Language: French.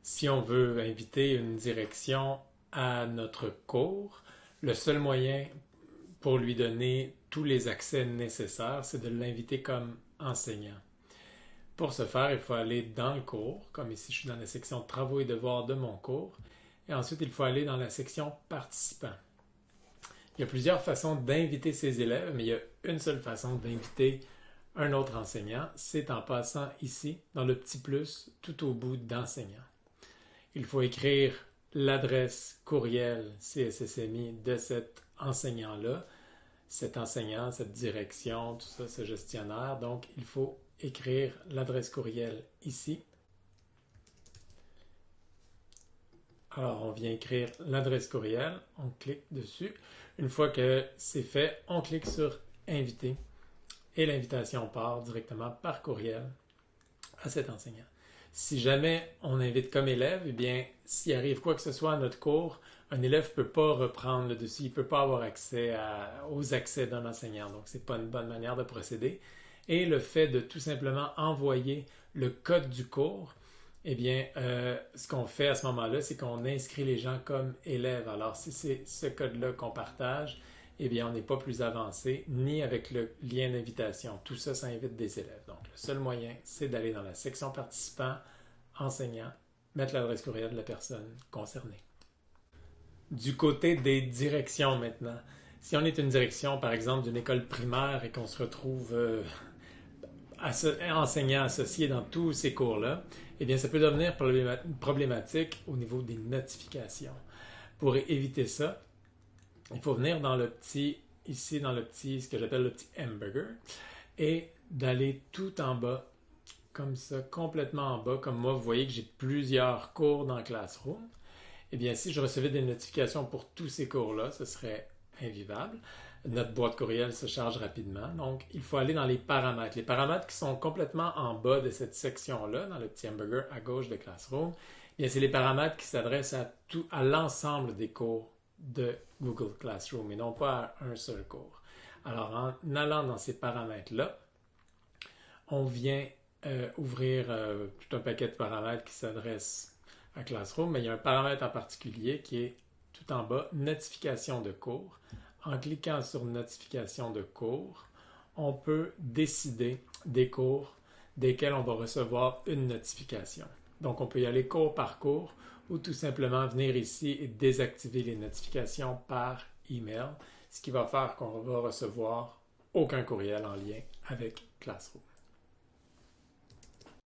Si on veut inviter une direction à notre cours, le seul moyen pour lui donner tous les accès nécessaires, c'est de l'inviter comme enseignant. Pour ce faire, il faut aller dans le cours, comme ici je suis dans la section travaux et devoirs de mon cours, et ensuite il faut aller dans la section participants. Il y a plusieurs façons d'inviter ses élèves, mais il y a une seule façon d'inviter un autre enseignant, c'est en passant ici, dans le petit plus, tout au bout d'enseignant. Il faut écrire l'adresse courriel CSSMI de cet enseignant-là, cet enseignant, cette direction, tout ça, ce gestionnaire. Donc, il faut écrire l'adresse courriel ici. Alors, on vient écrire l'adresse courriel, on clique dessus. Une fois que c'est fait, on clique sur Inviter et l'invitation part directement par courriel à cet enseignant. Si jamais on invite comme élève, eh bien, s'il arrive quoi que ce soit à notre cours, un élève ne peut pas reprendre le dessus, il ne peut pas avoir accès aux accès d'un enseignant. Donc, ce n'est pas une bonne manière de procéder. Et le fait de tout simplement envoyer le code du cours, eh bien, ce qu'on fait à ce moment-là, c'est qu'on inscrit les gens comme élèves. Alors, si c'est ce code-là qu'on partage, eh bien, on n'est pas plus avancé, ni avec le lien d'invitation. Tout ça, ça invite des élèves. Donc, le seul moyen, c'est d'aller dans la section participants, enseignants, mettre l'adresse courriel de la personne concernée. Du côté des directions maintenant, si on est une direction, par exemple, d'une école primaire et qu'on se retrouve enseignant associé dans tous ces cours-là, eh bien, ça peut devenir problématique au niveau des notifications. Pour éviter ça, il faut venir dans le petit, ici dans le petit, ce que j'appelle le petit hamburger, et d'aller tout en bas, comme ça, complètement en bas. Comme moi, vous voyez que j'ai plusieurs cours dans Classroom. Eh bien, si je recevais des notifications pour tous ces cours-là, ce serait invivable. Notre boîte courriel se charge rapidement. Donc, il faut aller dans les paramètres. Les paramètres qui sont complètement en bas de cette section-là, dans le petit hamburger à gauche de Classroom, eh bien, c'est les paramètres qui s'adressent à l'ensemble des cours de Google Classroom et non pas à un seul cours. Alors, en allant dans ces paramètres-là, on vient ouvrir tout un paquet de paramètres qui s'adressent à Classroom, mais il y a un paramètre en particulier qui est tout en bas, notification de cours. En cliquant sur notification de cours, on peut décider des cours desquels on va recevoir une notification. Donc, on peut y aller cours par cours ou tout simplement venir ici et désactiver les notifications par email, ce qui va faire qu'on va recevoir aucun courriel en lien avec Classroom.